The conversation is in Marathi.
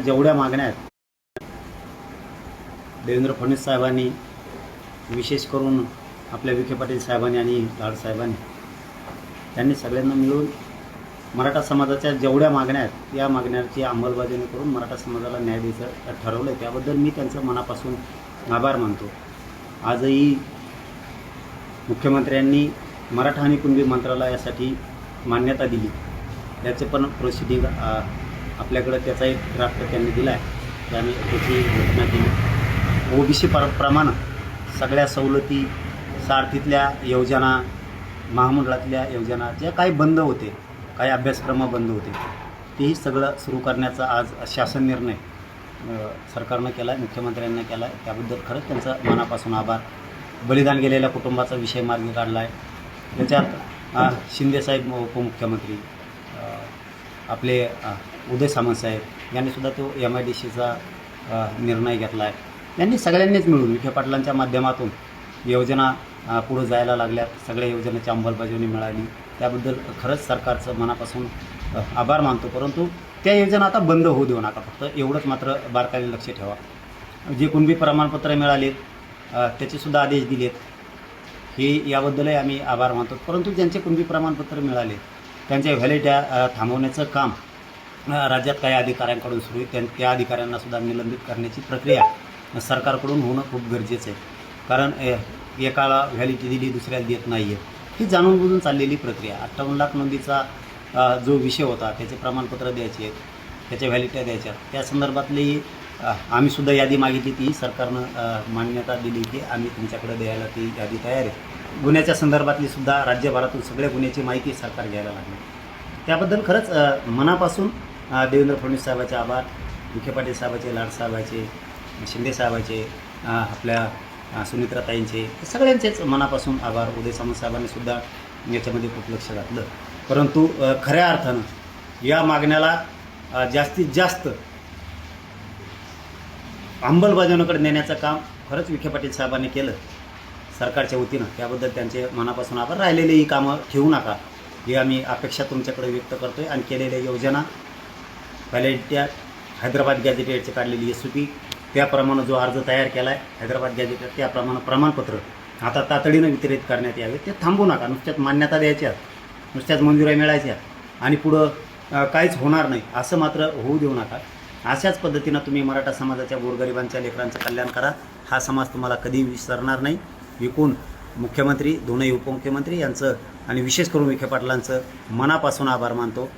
जेवढ्या मागण्या आहेत देवेंद्र फडणवीस साहेबांनी, विशेष करून आपल्या विखे पाटील साहेबांनी आणि लाड साहेबांनी, त्यांनी सगळ्यांना मिळून मराठा समाजाच्या जेवढ्या मागण्या आहेत या मागण्यांची अंमलबजावणी करून मराठा समाजाला न्याय द्यायचं ठरवलं आहे. त्याबद्दल मी त्यांचं मनापासून आभार मानतो. आजही मुख्यमंत्र्यांनी मराठा आणि कुणबी मंत्रालयासाठी मान्यता दिली. त्याचे पण प्रोसिडिंग आपल्याकडं त्याचा एक ड्राफ्ट त्यांनी दिला आहे. त्याने त्याची घोषणा केली. ओबीसी प्रमाणे सगळ्या सवलती, सारथीतल्या योजना, महामंडळातल्या योजना ज्या काही बंद होते, काही अभ्यासक्रम बंद होते, तेही सगळं सुरू करण्याचा आज शासन निर्णय सरकारनं केला आहे, मुख्यमंत्र्यांनी केला आहे. त्याबद्दल खरंच त्यांचं मनापासून आभार. बलिदान गेलेल्या कुटुंबाचा विषय मार्गी काढला आहे. त्याच्यात शिंदेसाहेब उपमुख्यमंत्री, आपले उदय सामंत साहेब यांनीसुद्धा तो MIDCचा निर्णय घेतला आहे. यांनी सगळ्यांनीच मिळून विखे पाटलांच्या माध्यमातून योजना पुढं जायला लागल्यात. सगळ्या योजनेची अंमलबजावणी मिळाली. त्याबद्दल खरंच सरकारचं मनापासून आभार मानतो. परंतु त्या योजना आता बंद होऊ देऊ नका. फक्त एवढंच मात्र बारकाईने लक्ष ठेवा. जे कुणबी प्रमाणपत्र मिळाले त्याचेसुद्धा आदेश दिलेत, हे याबद्दलही आम्ही आभार मानतो. परंतु ज्यांचे कुणबी प्रमाणपत्र मिळाले त्यांच्या व्हॅलिडिटी थांबवण्याचं काम राज्यात काही अधिकाऱ्यांकडून सुरू आहे. त्या अधिकाऱ्यांनासुद्धा निलंबित करण्याची प्रक्रिया सरकारकडून होणं खूप गरजेचं आहे. कारण एकाला व्हॅलिडिटी दिली, दुसऱ्याला देत नाही आहे, ही जाणून बुजून चाललेली प्रक्रिया. 58 लाख नोंदीचा जो विषय होता, त्याचे प्रमाणपत्र द्यायचे आहेत, त्याच्या व्हॅलिडिटी द्यायच्या, त्या संदर्भातली आम्हीसुद्धा यादी मागितली. ती सरकारनं मान्यता दिली की आम्ही तुमच्याकडे द्यायला ती यादी तयार आहे. गुन्ह्याच्या संदर्भातली सुद्धा राज्यभरातून सगळ्या गुन्ह्याची माहिती सरकार घ्यायला लागली. त्याबद्दल खरंच मनापासून देवेंद्र फडणवीस साहेबांचे आभार, विखे पाटील साहेबाचे, लाड साहेबाचे, शिंदे साहेबाचे, आपल्या सुनित्राताईंचे, सगळ्यांचेच मनापासून आभार. उदय सामंत साहेबांनीसुद्धा याच्यामध्ये खूप लक्ष घातलं. परंतु खऱ्या अर्थानं या मागण्याला जास्तीत जास्त अंमलबजावणीकडे नेण्याचं काम खरंच विखे पाटील साहेबांनी केलं सरकारच्या वतीनं. त्याबद्दल त्यांचे मनापासून आभार. राहिलेली ही कामं ठेवू नका, ही आम्ही अपेक्षा तुमच्याकडे व्यक्त करतो आहे. आणि केलेल्या योजना, व्हॅलिडिटी, हैदराबाद गॅजेटेडची काढलेली SOP, त्याप्रमाणे जो अर्ज तयार केला आहे हैदराबाद गॅजेटेड, त्याप्रमाणे प्रमाणपत्र आता तातडीनं वितरित करण्यात यावे. ते थांबू नका. नुसत्याच मान्यता द्यायच्या, नुसत्याच मंजुऱ्या मिळायच्या आणि पुढं काहीच होणार नाही असं मात्र होऊ देऊ नका. अशाच पद्धतीनं तुम्ही मराठा समाजाच्या गोरगरिबांच्या लेकरांचं कल्याण करा. हा समाज तुम्हाला कधी विसरणार नाही. विकून मुख्यमंत्री, दोनही उपमुख्यमंत्री यांचं आणि विशेष करून विखे पाटलांचं मनापासून आभार मानतो.